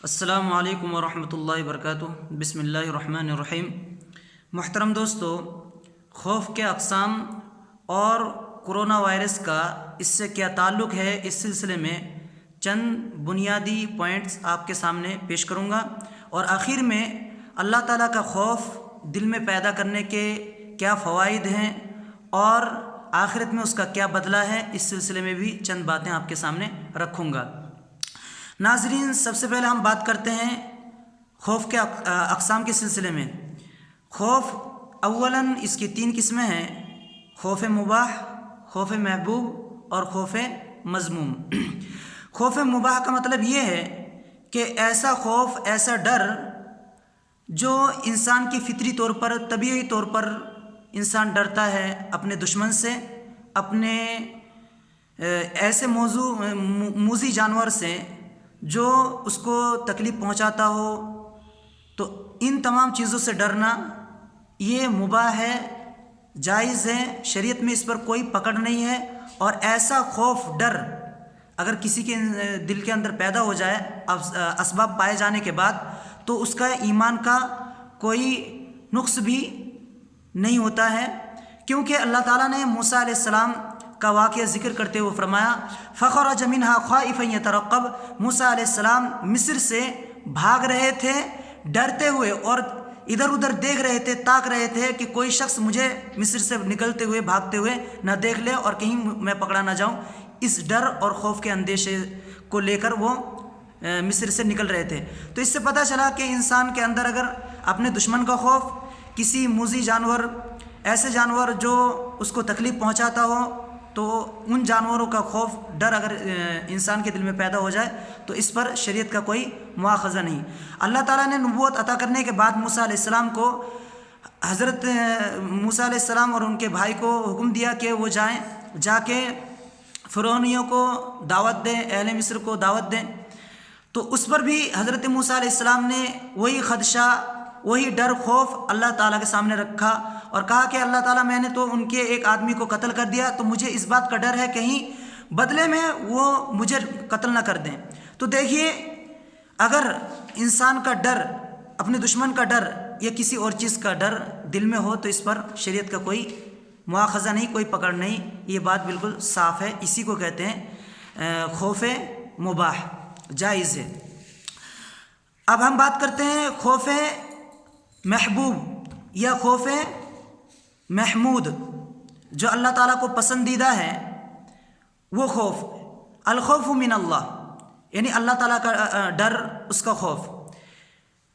السلام علیکم ورحمۃ اللہ وبرکاتہ۔ بسم اللہ الرحمن الرحیم۔ محترم دوستو، خوف کے اقسام اور کرونا وائرس کا اس سے کیا تعلق ہے، اس سلسلے میں چند بنیادی پوائنٹس آپ کے سامنے پیش کروں گا، اور آخر میں اللہ تعالیٰ کا خوف دل میں پیدا کرنے کے کیا فوائد ہیں اور آخرت میں اس کا کیا بدلہ ہے، اس سلسلے میں بھی چند باتیں آپ کے سامنے رکھوں گا۔ ناظرین، سب سے پہلے ہم بات کرتے ہیں خوف کے اقسام کے سلسلے میں۔ خوف اولاً اس کی 3 قسمیں ہیں: خوف مباح، خوف محبوب اور خوف مذموم۔ خوف مباح کا مطلب یہ ہے کہ ایسا خوف، ایسا ڈر جو انسان کی فطری طور پر، طبیعی طور پر انسان ڈرتا ہے اپنے دشمن سے، اپنے ایسے موذی جانور سے جو اس کو تکلیف پہنچاتا ہو، تو ان تمام چیزوں سے ڈرنا یہ مباح ہے، جائز ہے، شریعت میں اس پر کوئی پکڑ نہیں ہے۔ اور ایسا خوف، ڈر اگر کسی کے دل کے اندر پیدا ہو جائے اسباب پائے جانے کے بعد، تو اس کا ایمان کا کوئی نقص بھی نہیں ہوتا ہے، کیونکہ اللہ تعالیٰ نے موسیٰ علیہ السلام کا واقعہ ذکر کرتے ہوئے فرمایا: فخرج منہا خائفا یترقب۔ موسیٰ علیہ السلام مصر سے بھاگ رہے تھے ڈرتے ہوئے، اور ادھر ادھر دیکھ رہے تھے، تاک رہے تھے کہ کوئی شخص مجھے مصر سے نکلتے ہوئے، بھاگتے ہوئے نہ دیکھ لے اور کہیں میں پکڑا نہ جاؤں۔ اس ڈر اور خوف کے اندیشے کو لے کر وہ مصر سے نکل رہے تھے۔ تو اس سے پتہ چلا کہ انسان کے اندر اگر اپنے دشمن کا خوف، کسی موذی جانور، ایسے جانور جو اس کو تکلیف پہنچاتا ہو، تو ان جانوروں کا خوف، ڈر اگر انسان کے دل میں پیدا ہو جائے تو اس پر شریعت کا کوئی مواخذہ نہیں۔ اللہ تعالیٰ نے نبوت عطا کرنے کے بعد موسیٰ علیہ السلام کو، حضرت موسیٰ علیہ السلام اور ان کے بھائی کو حکم دیا کہ وہ جا کے فرعونیوں کو دعوت دیں، اہل مصر کو دعوت دیں۔ تو اس پر بھی حضرت موسیٰ علیہ السلام نے وہی خدشہ، وہی ڈر، خوف اللہ تعالیٰ کے سامنے رکھا اور کہا کہ اللہ تعالیٰ، میں نے تو ان کے ایک آدمی کو قتل کر دیا، تو مجھے اس بات کا ڈر ہے کہیں بدلے میں وہ مجھے قتل نہ کر دیں۔ تو دیکھیے، اگر انسان کا ڈر، اپنے دشمن کا ڈر یا کسی اور چیز کا ڈر دل میں ہو تو اس پر شریعت کا کوئی مواخذہ نہیں، کوئی پکڑ نہیں، یہ بات بالکل صاف ہے۔ اسی کو کہتے ہیں خوف مباح، جائز ہے۔ اب ہم بات کرتے ہیں خوف محبوب یا خوف محمود، جو اللہ تعالیٰ کو پسندیدہ ہے۔ وہ خوف، الخوف من اللہ، یعنی اللہ تعالیٰ کا ڈر، اس کا خوف۔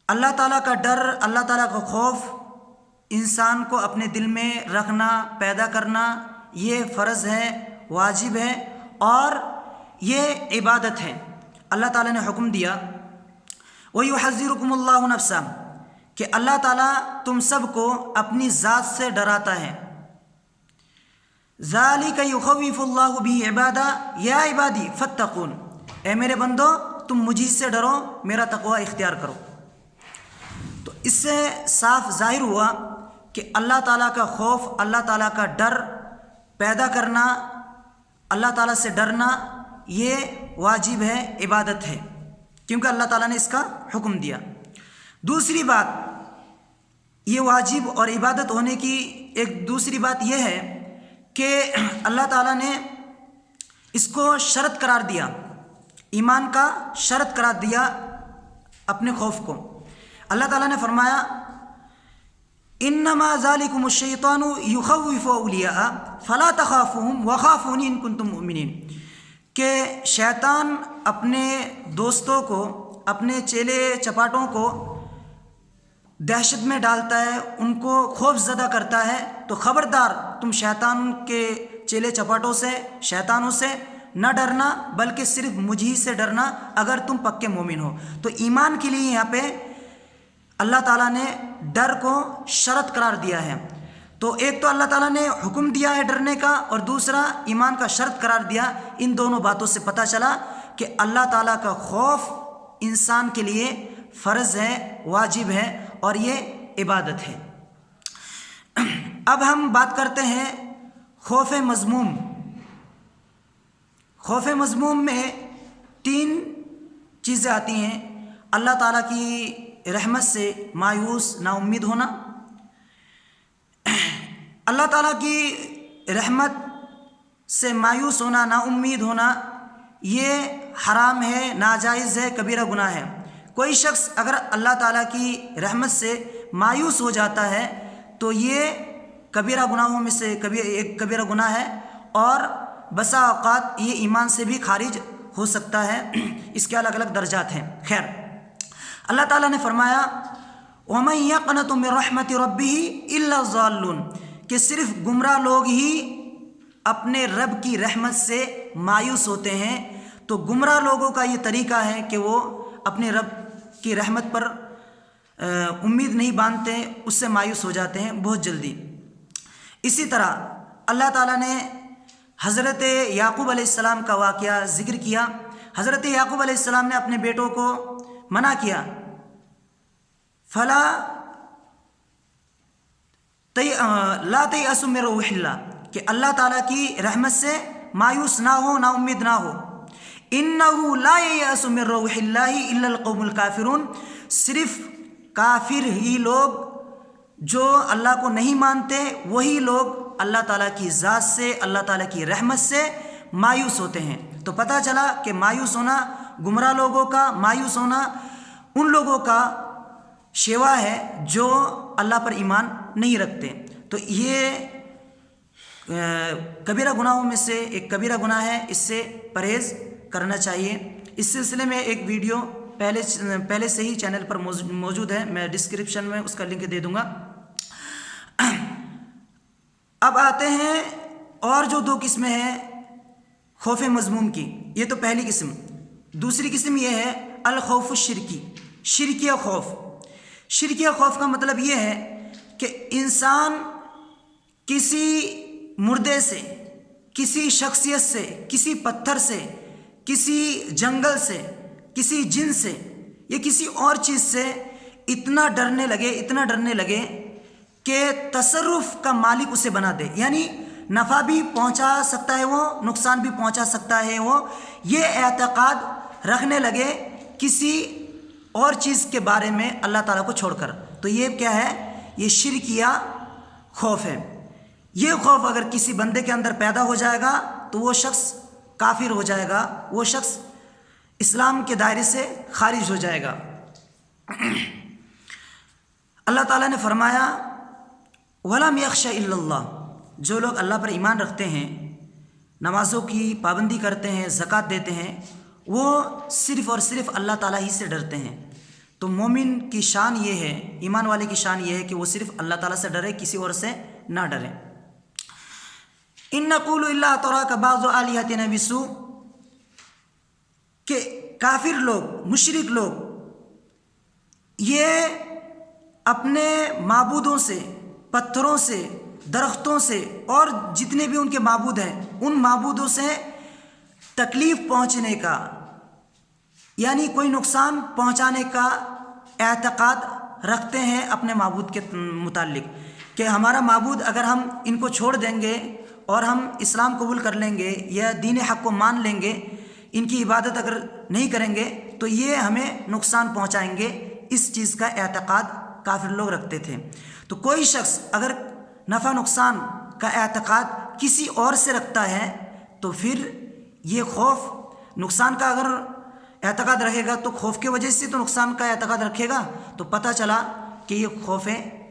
اللہ تعالیٰ کا ڈر، اللہ تعالیٰ کا خوف انسان کو اپنے دل میں رکھنا، پیدا کرنا، یہ فرض ہے، واجب ہے، اور یہ عبادت ہے۔ اللہ تعالیٰ نے حکم دیا: وَيُحَذِّرُكُمُ اللَّهُ نَفْسَهُ، کہ اللہ تعالیٰ تم سب کو اپنی ذات سے ڈراتا ہے۔ ذَلِكَ يُخَوِّفُ اللَّهُ بِهِ عِبَادًا يَا عِبَادِي فَاتَّقُونِ، اے میرے بندو، تم مجھے سے ڈرو، میرا تقوی اختیار کرو۔ تو اس سے صاف ظاہر ہوا کہ اللہ تعالیٰ کا خوف، اللہ تعالیٰ کا ڈر پیدا کرنا، اللہ تعالیٰ سے ڈرنا، یہ واجب ہے، عبادت ہے، کیونکہ اللہ تعالیٰ نے اس کا حکم دیا۔ دوسری بات، یہ واجب اور عبادت ہونے کی ایک دوسری بات یہ ہے کہ اللہ تعالیٰ نے اس کو شرط قرار دیا، ایمان کا شرط قرار دیا اپنے خوف کو۔ اللہ تعالیٰ نے فرمایا: انما ذالکم الشیطان یخوف اولیاء فلا تخافوہم وخافونی ان کنتم مؤمنین، کہ شیطان اپنے دوستوں کو، اپنے چیلے چپاٹوں کو دہشت میں ڈالتا ہے، ان کو خوف زدہ کرتا ہے، تو خبردار تم شیطان کے چیلے چپاٹوں سے، شیطانوں سے نہ ڈرنا، بلکہ صرف مجھ ہی سے ڈرنا اگر تم پکے مومن ہو۔ تو ایمان کے لیے یہاں پہ اللہ تعالیٰ نے ڈر کو شرط قرار دیا ہے۔ تو ایک تو اللہ تعالیٰ نے حکم دیا ہے ڈرنے کا، اور دوسرا ایمان کا شرط قرار دیا۔ ان دونوں باتوں سے پتہ چلا کہ اللہ تعالیٰ کا خوف انسان کے لیے فرض ہے، واجب ہے، اور یہ عبادت ہے۔ اب ہم بات کرتے ہیں خوف مذموم۔ خوف مذموم میں 3 چیزیں آتی ہیں: اللہ تعالیٰ کی رحمت سے مایوس نا امید ہونا، اللہ تعالیٰ کی رحمت سے مایوس ہونا، نا امید ہونا، یہ حرام ہے، ناجائز ہے، کبیرہ گناہ ہے۔ کوئی شخص اگر اللہ تعالیٰ کی رحمت سے مایوس ہو جاتا ہے تو یہ کبیرہ گناہوں میں سے ایک کبیرہ گناہ ہے، اور بسا اوقات یہ ایمان سے بھی خارج ہو سکتا ہے۔ اس کے الگ الگ درجات ہیں۔ خیر، اللہ تعالیٰ نے فرمایا وَمَن يَقْنَطُ مِن رَحْمَةِ رَبِّهِ إِلَّا الضَّالُّونَ، کہ صرف گمراہ لوگ ہی اپنے رب کی رحمت سے مایوس ہوتے ہیں۔ تو گمراہ لوگوں کا یہ طریقہ ہے کہ وہ اپنے رب کی رحمت پر امید نہیں باندھتے، اس سے مایوس ہو جاتے ہیں بہت جلدی۔ اسی طرح اللہ تعالیٰ نے حضرت یعقوب علیہ السلام کا واقعہ ذکر کیا۔ حضرت یعقوب علیہ السلام نے اپنے بیٹوں کو منع کیا، لا تیأسوا من روح اللہ، کہ اللہ تعالیٰ کی رحمت سے مایوس نہ ہو، نا امید نہ ہو۔ انہ لا ییأس من روح اللہ الا القوم الکافرون، صرف کافر ہی لوگ جو اللہ کو نہیں مانتے، وہی لوگ اللہ تعالیٰ کی ذات سے، اللہ تعالیٰ کی رحمت سے مایوس ہوتے ہیں۔ تو پتہ چلا کہ مایوس ہونا گمراہ لوگوں کا، مایوس ہونا ان لوگوں کا شیوا ہے جو اللہ پر ایمان نہیں رکھتے۔ تو یہ کبیرہ گناہوں میں سے ایک کبیرہ گناہ ہے، اس سے پرہیز کرنا چاہیے۔ اس سلسلے میں ایک ویڈیو پہلے سے ہی چینل پر موجود ہے، میں ڈسکرپشن میں اس کا لنک دے دوں گا۔ اب آتے ہیں اور جو دو قسمیں ہیں خوف مذموم کی، یہ تو پہلی قسم۔ دوسری قسم یہ ہے الخوف الشرکی، شرکیہ خوف۔ شرکیہ خوف کا مطلب یہ ہے کہ انسان کسی مردے سے، کسی شخصیت سے، کسی پتھر سے، کسی جنگل سے، کسی جن سے یا کسی اور چیز سے اتنا ڈرنے لگے کہ تصرف کا مالک اسے بنا دے، یعنی نفع بھی پہنچا سکتا ہے وہ، نقصان بھی پہنچا سکتا ہے وہ، یہ اعتقاد رکھنے لگے کسی اور چیز کے بارے میں اللہ تعالیٰ کو چھوڑ کر۔ تو یہ کیا ہے؟ یہ شرکیہ خوف ہے۔ یہ خوف اگر کسی بندے کے اندر پیدا ہو جائے گا تو وہ شخص کافر ہو جائے گا، وہ شخص اسلام کے دائرے سے خارج ہو جائے گا۔ اللہ تعالیٰ نے فرمایا وَلَمْ يَخْشَ إِلَّا اللَّهُ، جو لوگ اللہ پر ایمان رکھتے ہیں، نمازوں کی پابندی کرتے ہیں، زکوٰۃ دیتے ہیں، وہ صرف اور صرف اللہ تعالیٰ ہی سے ڈرتے ہیں۔ تو مومن کی شان یہ ہے، ایمان والے کی شان یہ ہے کہ وہ صرف اللہ تعالیٰ سے ڈرے، کسی اور سے نہ ڈرے۔ إِن نَقُولُ إِلَّا تَرَاكَ بَعْضُ آلِهَتِنَا بِسُوءٍ، کہ کافر لوگ، مشرک لوگ یہ اپنے معبودوں سے، پتھروں سے، درختوں سے اور جتنے بھی ان کے معبود ہیں، ان معبودوں سے تکلیف پہنچنے کا، یعنی کوئی نقصان پہنچانے کا اعتقاد رکھتے ہیں اپنے معبود کے متعلق، کہ ہمارا معبود اگر ہم ان کو چھوڑ دیں گے اور ہم اسلام قبول کر لیں گے یا دین حق کو مان لیں گے، ان کی عبادت اگر نہیں کریں گے تو یہ ہمیں نقصان پہنچائیں گے۔ اس چیز کا اعتقاد کافر لوگ رکھتے تھے۔ تو کوئی شخص اگر نفع نقصان کا اعتقاد کسی اور سے رکھتا ہے تو پھر یہ خوف نقصان کا اگر اعتقاد رہے گا تو خوف کی وجہ سے تو نقصان کا اعتقاد رکھے گا، تو پتہ چلا کہ یہ خوف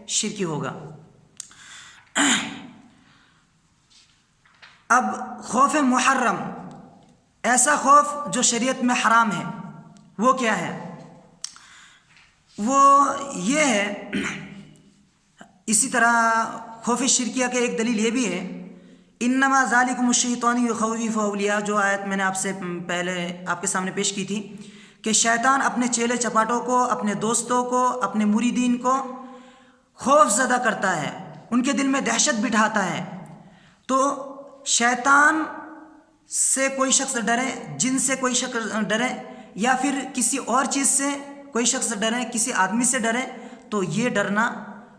شرکی ہوگا۔ اب خوف محرم، ایسا خوف جو شریعت میں حرام ہے، وہ کیا ہے؟ وہ یہ ہے، اسی طرح خوف شرکیہ کے ایک دلیل یہ بھی ہے، انما ذالکم الشیطان یخوف اولیاء، جو آیت میں نے آپ سے پہلے آپ کے سامنے پیش کی تھی، کہ شیطان اپنے چیلے چپاٹوں کو، اپنے دوستوں کو، اپنے مریدین کو خوف زدہ کرتا ہے، ان کے دل میں دہشت بٹھاتا ہے۔ تو شیطان سے کوئی شخص ڈرے، جن سے کوئی شخص ڈرے، یا پھر کسی اور چیز سے کوئی شخص ڈرے، کسی آدمی سے ڈرے، تو یہ ڈرنا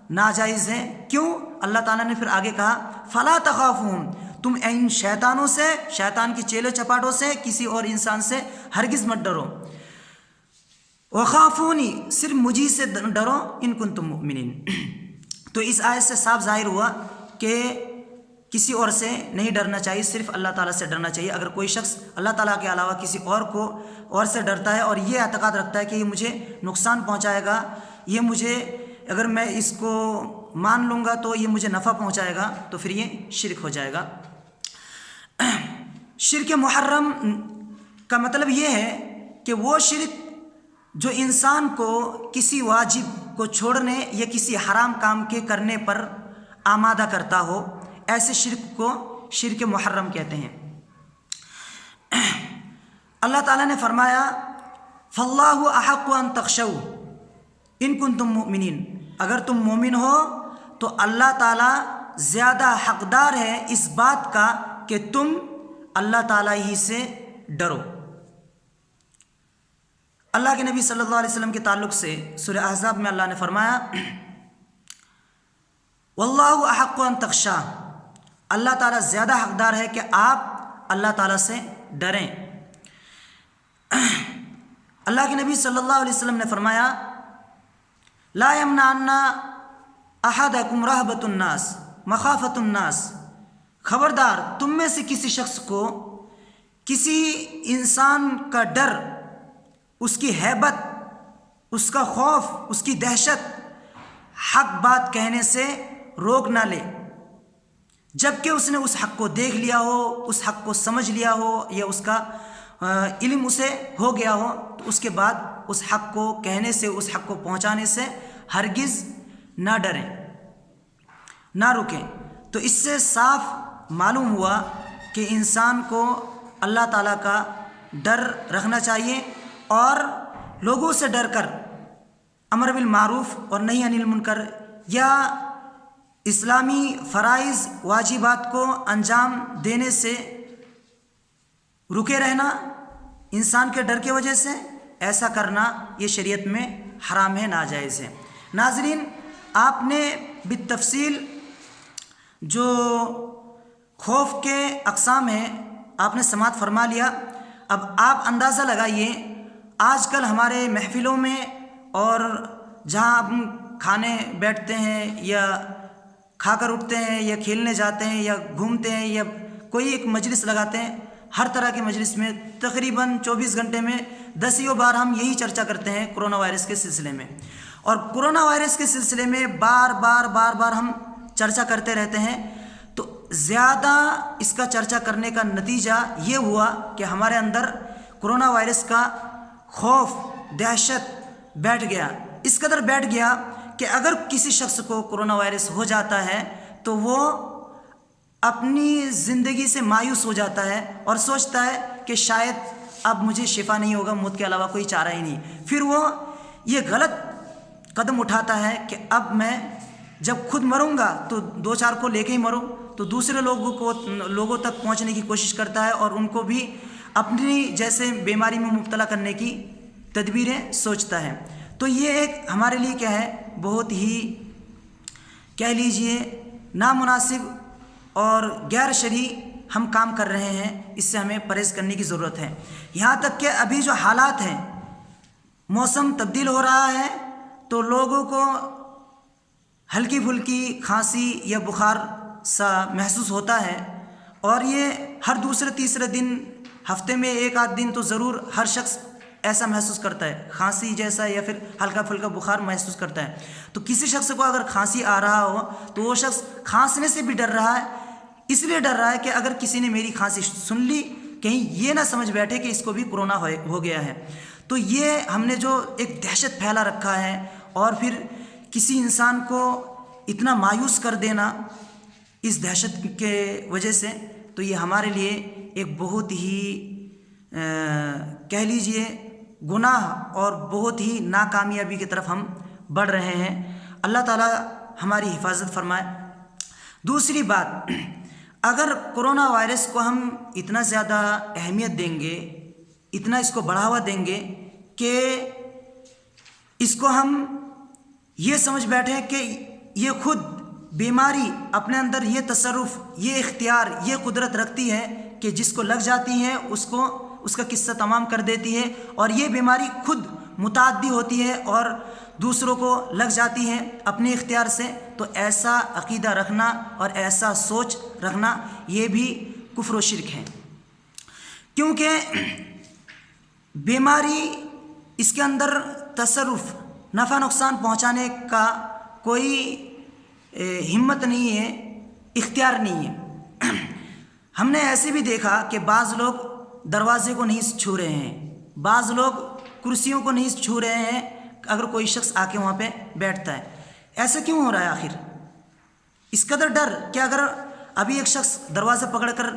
ناجائز ہے۔ کیوں؟ اللہ تعالیٰ نے پھر آگے کہا فَلَا تَخَافُوهُمْ، تم ان شیطانوں سے، شیطان کی چیلے چپاٹوں سے، کسی اور انسان سے ہرگز مت ڈرو۔ وخافونی، صرف مجھے سے ڈرو ان کنتم مؤمنین۔ تو اس آیت سے صاف ظاہر ہوا کہ کسی اور سے نہیں ڈرنا چاہیے، صرف اللہ تعالیٰ سے ڈرنا چاہیے۔ اگر کوئی شخص اللہ تعالیٰ کے علاوہ کسی اور سے ڈرتا ہے اور یہ اعتقاد رکھتا ہے کہ یہ مجھے نقصان پہنچائے گا، یہ مجھے اگر میں اس کو مان لوں گا تو یہ مجھے نفع پہنچائے گا، تو پھر یہ شرک ہو جائے گا۔ شرک محرم کا مطلب یہ ہے کہ وہ شرک جو انسان کو کسی واجب کو چھوڑنے یا کسی حرام کام کے کرنے پر آمادہ کرتا ہو، ایسے شرک کو شرک محرم کہتے ہیں۔ اللہ تعالیٰ نے فرمایا فَاللَّهُ أَحَقُّ أَن تَخْشَوْا إِن كُنتُم مُؤْمِنِينَ، اگر تم مومن ہو تو اللہ تعالیٰ زیادہ حقدار ہے اس بات کا کہ تم اللہ تعالیٰ ہی سے ڈرو۔ اللہ کے نبی صلی اللہ علیہ وسلم کے تعلق سے سورہ احزاب میں اللہ نے فرمایا وَاللَّهُ أَحَقُّ أَن تَخْشَىٰ، اللہ تعالیٰ زیادہ حقدار ہے کہ آپ اللہ تعالیٰ سے ڈریں۔ اللہ کے نبی صلی اللہ علیہ وسلم نے فرمایا لا يمنعن احدکم رہبۃ الناس مخافۃ الناس، خبردار تم میں سے کسی شخص کو کسی انسان کا ڈر، اس کی ہیبت، اس کا خوف، اس کی دہشت حق بات کہنے سے روک نہ لے، جبکہ اس نے اس حق کو دیکھ لیا ہو، اس حق کو سمجھ لیا ہو یا اس کا علم اسے ہو گیا ہو، تو اس کے بعد اس حق کو کہنے سے، اس حق کو پہنچانے سے ہرگز نہ ڈریں، نہ رکیں۔ تو اس سے صاف معلوم ہوا کہ انسان کو اللہ تعالیٰ کا ڈر رکھنا چاہیے اور لوگوں سے ڈر کر امر بالمعروف اور نہی عن المنکر یا اسلامی فرائض واجبات کو انجام دینے سے رکے رہنا انسان کے ڈر کی وجہ سے، ایسا کرنا یہ شریعت میں حرام ہے، ناجائز ہے۔ ناظرین، آپ نے بالتفصیل جو خوف کے اقسام ہیں آپ نے سماعت فرما لیا۔ اب آپ اندازہ لگائیے آج کل ہمارے محفلوں میں اور جہاں ہم کھانے بیٹھتے ہیں یا کھا کر اٹھتے ہیں یا کھیلنے جاتے ہیں یا گھومتے ہیں یا کوئی ایک مجلس لگاتے ہیں، ہر طرح کے مجلس میں تقریباً 24 گھنٹے میں 10 بار ہم یہی چرچا کرتے ہیں کرونا وائرس کے سلسلے میں، اور کرونا وائرس کے سلسلے میں بار بار ہم چرچا کرتے رہتے ہیں۔ تو زیادہ اس کا چرچا کرنے کا نتیجہ یہ ہوا کہ ہمارے اندر کرونا وائرس کا خوف، دہشت بیٹھ گیا، اس قدر بیٹھ گیا کہ اگر کسی شخص کو کرونا وائرس ہو جاتا ہے تو وہ اپنی زندگی سے مایوس ہو جاتا ہے اور سوچتا ہے کہ شاید اب مجھے شفا نہیں ہوگا، موت کے علاوہ کوئی چارہ ہی نہیں۔ پھر وہ یہ غلط قدم اٹھاتا ہے کہ اب میں جب خود مروں گا تو 2-4 کو لے کے ہی مروں، تو دوسرے لوگوں تک پہنچنے کی کوشش کرتا ہے اور ان کو بھی اپنی جیسے بیماری میں مبتلا کرنے کی تدبیریں سوچتا ہے۔ تو یہ ایک ہمارے لیے کیا ہے، بہت ہی کہہ لیجئے نامناسب اور غیر شرعی ہم کام کر رہے ہیں، اس سے ہمیں پرہیز کرنے کی ضرورت ہے۔ یہاں تک کہ ابھی جو حالات ہیں، موسم تبدیل ہو رہا ہے تو لوگوں کو ہلکی پھلکی کھانسی یا بخار سا محسوس ہوتا ہے، اور یہ ہر دوسرے تیسرے دن، ہفتے میں 1-8 دن تو ضرور ہر شخص ایسا محسوس کرتا ہے، کھانسی جیسا یا پھر ہلکا پھلکا بخار محسوس کرتا ہے۔ تو کسی شخص کو اگر کھانسی آ رہا ہو تو وہ شخص کھانسنے سے بھی ڈر رہا ہے، اس لیے ڈر رہا ہے کہ اگر کسی نے میری کھانسی سن لی کہیں یہ نہ سمجھ بیٹھے کہ اس کو بھی کرونا ہو گیا ہے۔ تو یہ ہم نے جو ایک دہشت پھیلا رکھا ہے اور پھر کسی انسان کو اتنا مایوس کر دینا اس دہشت کے وجہ سے، تو یہ ہمارے لیے ایک بہت ہی کہہ لیجئے گناہ اور بہت ہی ناکامیابی کی طرف ہم بڑھ رہے ہیں۔ اللہ تعالیٰ ہماری حفاظت فرمائے۔ دوسری بات، اگر کرونا وائرس کو ہم اتنا زیادہ اہمیت دیں گے، اتنا اس کو بڑھاوا دیں گے کہ اس کو ہم یہ سمجھ بیٹھیں کہ یہ خود بیماری اپنے اندر یہ تصرف، یہ اختیار، یہ قدرت رکھتی ہے کہ جس کو لگ جاتی ہے اس کا قصہ تمام کر دیتی ہے، اور یہ بیماری خود متعدی ہوتی ہے اور دوسروں کو لگ جاتی ہے اپنے اختیار سے، تو ایسا عقیدہ رکھنا اور ایسا سوچ رکھنا یہ بھی کفر و شرک ہے، کیونکہ بیماری اس کے اندر تصرف نفع نقصان پہنچانے کا کوئی ہمت نہیں ہے، اختیار نہیں ہے۔ ہم نے ایسے بھی دیکھا کہ بعض لوگ دروازے کو نہیں چھو رہے ہیں، بعض لوگ کرسیوں کو نہیں چھو رہے ہیں اگر کوئی شخص آ کے وہاں پہ بیٹھتا ہے۔ ایسا کیوں ہو رہا ہے آخر؟ اس قدر ڈر کہ اگر ابھی ایک شخص دروازہ پکڑ کر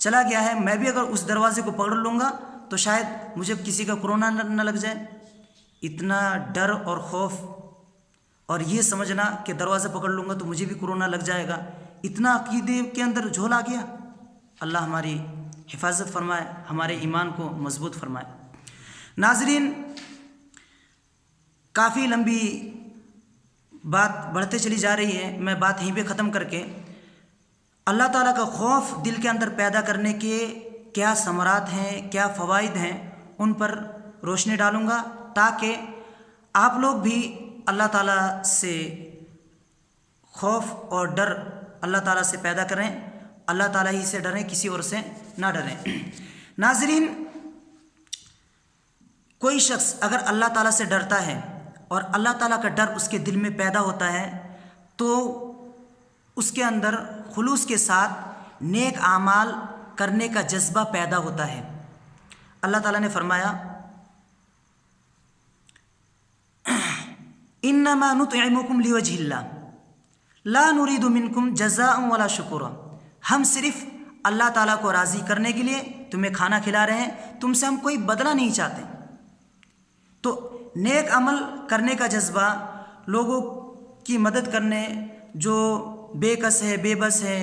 چلا گیا ہے، میں بھی اگر اس دروازے کو پکڑ لوں گا تو شاید مجھے کسی کا کورونا نہ لگ جائے۔ اتنا ڈر اور خوف، اور یہ سمجھنا کہ دروازہ پکڑ لوں گا تو مجھے بھی کورونا لگ جائے گا، اتنا عقیدے کے اندر جھول آ گیا۔ اللہ ہماری حفاظت فرمائے، ہمارے ایمان کو مضبوط فرمائے۔ ناظرین، کافی لمبی بات بڑھتے چلی جا رہی ہے، میں بات یہیں پہ ختم کر کے اللہ تعالیٰ کا خوف دل کے اندر پیدا کرنے کے کیا ثمرات ہیں، کیا فوائد ہیں، ان پر روشنی ڈالوں گا تاکہ آپ لوگ بھی اللہ تعالیٰ سے خوف اور ڈر اللہ تعالیٰ سے پیدا کریں، اللہ تعالیٰ ہی سے ڈریں، کسی اور سے نہ ڈریں۔ ناظرین، کوئی شخص اگر اللہ تعالیٰ سے ڈرتا ہے اور اللہ تعالیٰ کا ڈر اس کے دل میں پیدا ہوتا ہے تو اس کے اندر خلوص کے ساتھ نیک اعمال کرنے کا جذبہ پیدا ہوتا ہے۔ اللہ تعالیٰ نے فرمایا انما نطعمکم لوجہ اللہ لا نرید منکم جزاء ولا شکورا، ہم صرف اللہ تعالیٰ کو راضی کرنے کے لیے تمہیں کھانا کھلا رہے ہیں، تم سے ہم کوئی بدلہ نہیں چاہتے۔ تو نیک عمل کرنے کا جذبہ، لوگوں کی مدد کرنے، جو بے کس ہے، بے بس ہے،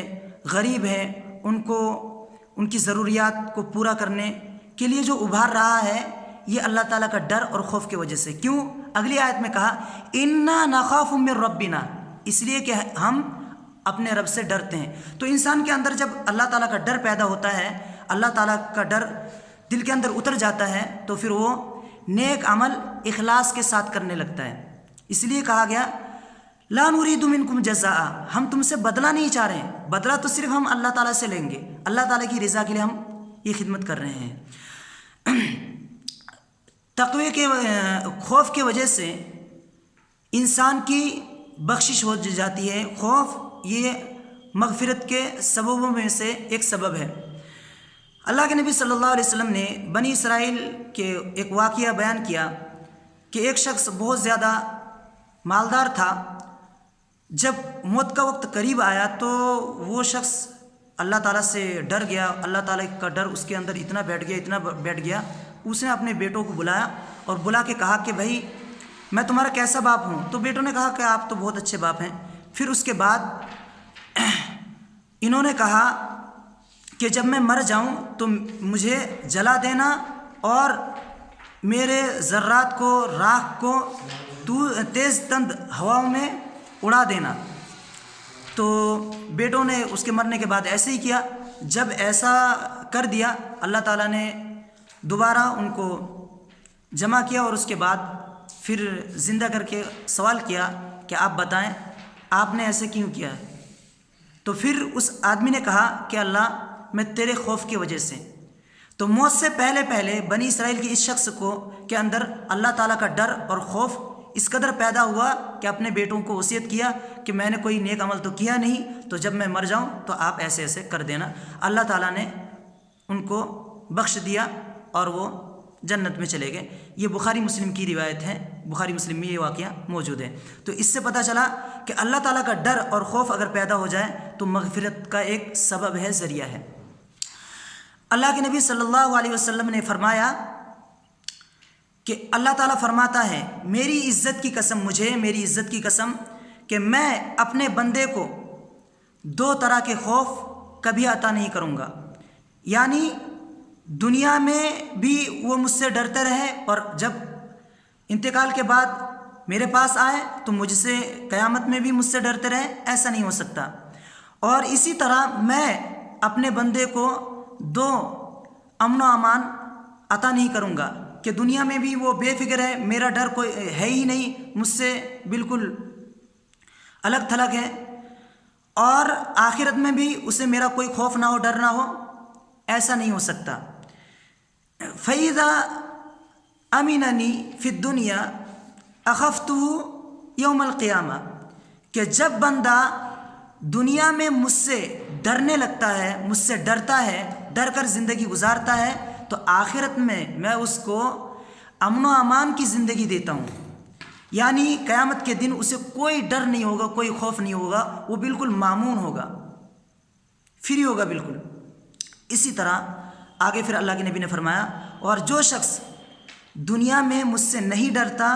غریب ہے، ان کی ضروریات کو پورا کرنے کے لیے جو ابھار رہا ہے، یہ اللہ تعالیٰ کا ڈر اور خوف کی وجہ سے۔ کیوں؟ اگلی آیت میں کہا انا نخاف من ربنا، اس لیے کہ ہم اپنے رب سے ڈرتے ہیں۔ تو انسان کے اندر جب اللہ تعالیٰ کا ڈر پیدا ہوتا ہے، اللہ تعالیٰ کا ڈر دل کے اندر اتر جاتا ہے، تو پھر وہ نیک عمل اخلاص کے ساتھ کرنے لگتا ہے۔ اس لیے کہا گیا لا نرید منکم جزاء، ہم تم سے بدلہ نہیں چاہ رہے ہیں، بدلہ تو صرف ہم اللہ تعالیٰ سے لیں گے، اللہ تعالیٰ کی رضا کے لیے ہم یہ خدمت کر رہے ہیں۔ تقوی کے خوف کی وجہ سے انسان کی بخشش ہو جاتی ہے۔ خوف یہ مغفرت کے سببوں میں سے ایک سبب ہے۔ اللہ کے نبی صلی اللہ علیہ وسلم نے بنی اسرائیل کے ایک واقعہ بیان کیا کہ ایک شخص بہت زیادہ مالدار تھا، جب موت کا وقت قریب آیا تو وہ شخص اللہ تعالیٰ سے ڈر گیا، اللہ تعالیٰ کا ڈر اس کے اندر اتنا بیٹھ گیا، اس نے اپنے بیٹوں کو بلایا اور بلا کے کہا کہ بھائی میں تمہارا کیسا باپ ہوں؟ تو بیٹوں نے کہا کہ آپ تو بہت اچھے باپ ہیں۔ پھر اس کے بعد انہوں نے کہا کہ جب میں مر جاؤں تو مجھے جلا دینا اور میرے ذرات کو، راکھ کو تیز تند ہواؤں میں اڑا دینا۔ تو بیٹوں نے اس کے مرنے کے بعد ایسے ہی کیا۔ جب ایسا کر دیا، اللہ تعالیٰ نے دوبارہ ان کو جمع کیا اور اس کے بعد پھر زندہ کر کے سوال کیا کہ آپ بتائیں آپ نے ایسے کیوں کیا ہے؟ تو پھر اس آدمی نے کہا کہ اللہ میں تیرے خوف کی وجہ سے۔ تو موت سے پہلے بنی اسرائیل کے اس شخص کو کے اندر اللہ تعالیٰ کا ڈر اور خوف اس قدر پیدا ہوا کہ اپنے بیٹوں کو وصیت کیا کہ میں نے کوئی نیک عمل تو کیا نہیں، تو جب میں مر جاؤں تو آپ ایسے ایسے کر دینا۔ اللہ تعالیٰ نے ان کو بخش دیا اور وہ جنت میں چلے گئے۔ یہ بخاری مسلم کی روایت ہے، بخاری مسلم میں یہ واقعہ موجود ہے۔ تو اس سے پتہ چلا کہ اللہ تعالیٰ کا ڈر اور خوف اگر پیدا ہو جائے تو مغفرت کا ایک سبب ہے، ذریعہ ہے۔ اللہ کے نبی صلی اللہ علیہ وسلم نے فرمایا کہ اللہ تعالیٰ فرماتا ہے میری عزت کی قسم، مجھے میری عزت کی قسم کہ میں اپنے بندے کو دو طرح کے خوف کبھی عطا نہیں کروں گا، یعنی دنیا میں بھی وہ مجھ سے ڈرتے رہے اور جب انتقال کے بعد میرے پاس آئے تو مجھ سے قیامت میں بھی مجھ سے ڈرتے رہے، ایسا نہیں ہو سکتا۔ اور اسی طرح میں اپنے بندے کو دو امن و امان عطا نہیں کروں گا، کہ دنیا میں بھی وہ بے فکر ہے، میرا ڈر کوئی ہے ہی نہیں، مجھ سے بالکل الگ تھلگ ہے، اور آخرت میں بھی اسے میرا کوئی خوف نہ ہو، ڈر نہ ہو، ایسا نہیں ہو سکتا۔ فَإِذَا أَمِنَنِي فِي الدُّنْيَا أَخَفْتُهُ يَوْمَ الْقِيَامَةِ، کہ جب بندہ دنیا میں مجھ سے ڈرنے لگتا ہے، مجھ سے ڈرتا ہے، ڈر کر زندگی گزارتا ہے، تو آخرت میں اس کو امن و امان کی زندگی دیتا ہوں، یعنی قیامت کے دن اسے کوئی ڈر نہیں ہوگا، کوئی خوف نہیں ہوگا، وہ بالکل مامون ہوگا، فری ہوگا بالکل۔ اسی طرح آگے پھر اللہ کے نبی نے فرمایا، اور جو شخص دنیا میں مجھ سے نہیں ڈرتا،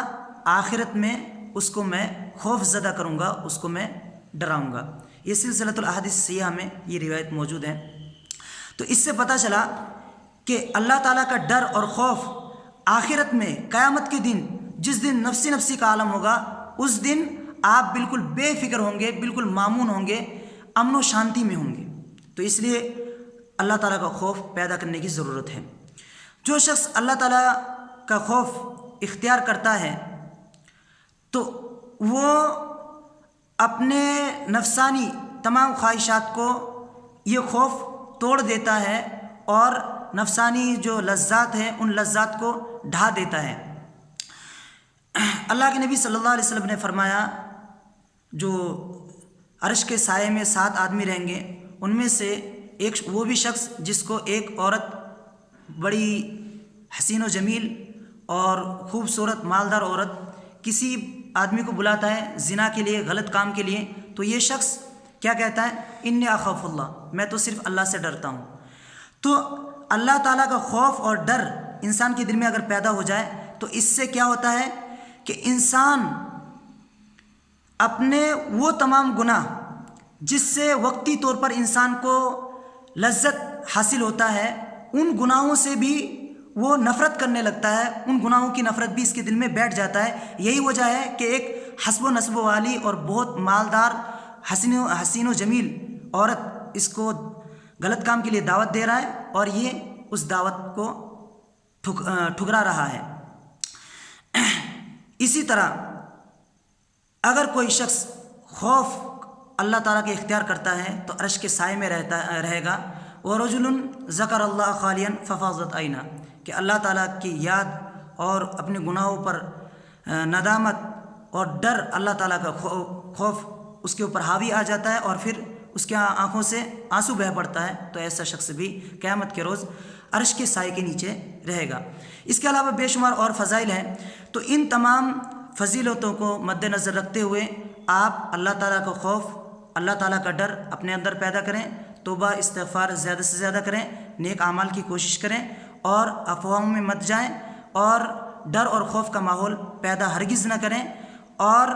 آخرت میں اس کو میں خوف زدہ کروں گا، اس کو میں ڈراؤں گا۔ یہ سلسلۃ الاحادیث الصحیحہ میں یہ روایت موجود ہے۔ تو اس سے پتہ چلا کہ اللہ تعالیٰ کا ڈر اور خوف آخرت میں قیامت کے دن، جس دن نفسی نفسی کا عالم ہوگا، اس دن آپ بالکل بے فکر ہوں گے، بالکل مامون ہوں گے، امن و شانتی میں ہوں گے۔ تو اس لیے اللہ تعالیٰ کا خوف پیدا کرنے کی ضرورت ہے۔ جو شخص اللہ تعالیٰ کا خوف اختیار کرتا ہے تو وہ اپنے نفسانی تمام خواہشات کو یہ خوف توڑ دیتا ہے، اور نفسانی جو لذات ہیں ان لذات کو ڈھا دیتا ہے۔ اللہ کے نبی صلی اللہ علیہ وسلم نے فرمایا، جو عرش کے سائے میں 7 آدمی رہیں گے، ان میں سے ایک وہ بھی شخص جس کو ایک عورت، بڑی حسین و جمیل اور خوبصورت مالدار عورت، کسی آدمی کو بلاتا ہے زنا کے لیے، غلط کام کے لیے، تو یہ شخص کیا کہتا ہے؟ انی اخاف اللہ، میں تو صرف اللہ سے ڈرتا ہوں۔ تو اللہ تعالیٰ کا خوف اور ڈر انسان کے دل میں اگر پیدا ہو جائے تو اس سے کیا ہوتا ہے کہ انسان اپنے وہ تمام گناہ جس سے وقتی طور پر انسان کو لذت حاصل ہوتا ہے، ان گناہوں سے بھی وہ نفرت کرنے لگتا ہے، ان گناہوں کی نفرت بھی اس کے دل میں بیٹھ جاتا ہے۔ یہی وجہ ہے کہ ایک حسب و نسب والی اور بہت مالدار حسین و جمیل عورت اس کو غلط کام کے لیے دعوت دے رہا ہے، اور یہ اس دعوت کو ٹھکرا رہا ہے۔ اسی طرح اگر کوئی شخص خوف اللہ تعالیٰ کے اختیار کرتا ہے تو عرش کے سائے میں رہے گا۔ وَرَجُلٌ ذَكَرَ اللَّهَ خَالِيًا فَفَاضَتْ عَيْنَاهُ، کہ اللہ تعالیٰ کی یاد اور اپنے گناہوں پر ندامت اور ڈر، اللہ تعالیٰ کا خوف اس کے اوپر حاوی آ جاتا ہے، اور پھر اس کے آنکھوں سے آنسو بہہ پڑتا ہے، تو ایسا شخص بھی قیامت کے روز عرش کے سائے کے نیچے رہے گا۔ اس کے علاوہ بے شمار اور فضائل ہیں، تو ان تمام فضیلتوں کو مد نظر رکھتے ہوئے آپ اللہ تعالیٰ کا خوف، اللہ تعالیٰ کا ڈر اپنے اندر پیدا کریں، توبہ استغفار زیادہ سے زیادہ کریں، نیک اعمال کی کوشش کریں، اور افواہوں میں مت جائیں، اور ڈر اور خوف کا ماحول پیدا ہرگز نہ کریں، اور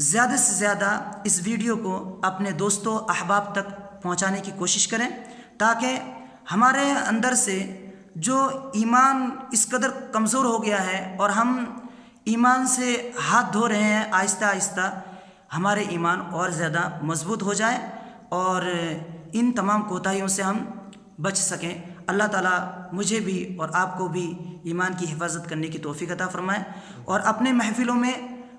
زیادہ سے زیادہ اس ویڈیو کو اپنے دوستوں احباب تک پہنچانے کی کوشش کریں، تاکہ ہمارے اندر سے جو ایمان اس قدر کمزور ہو گیا ہے اور ہم ایمان سے ہاتھ دھو رہے ہیں، آہستہ آہستہ ہمارے ایمان اور زیادہ مضبوط ہو جائے، اور ان تمام کوتاہیوں سے ہم بچ سکیں۔ اللہ تعالیٰ مجھے بھی اور آپ کو بھی ایمان کی حفاظت کرنے کی توفیق عطا فرمائے، اور اپنے محفلوں میں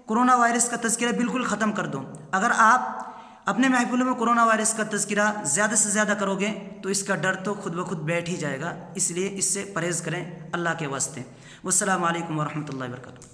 کرونا وائرس کا تذکرہ بالکل ختم کر دو۔ اگر آپ اپنے محفلوں میں کرونا وائرس کا تذکرہ زیادہ سے زیادہ کرو گے تو اس کا ڈر تو خود بخود بیٹھ ہی جائے گا، اس لیے اس سے پرہیز کریں اللہ کے واسطے۔ والسلام علیکم ورحمۃ اللہ وبرکاتہ۔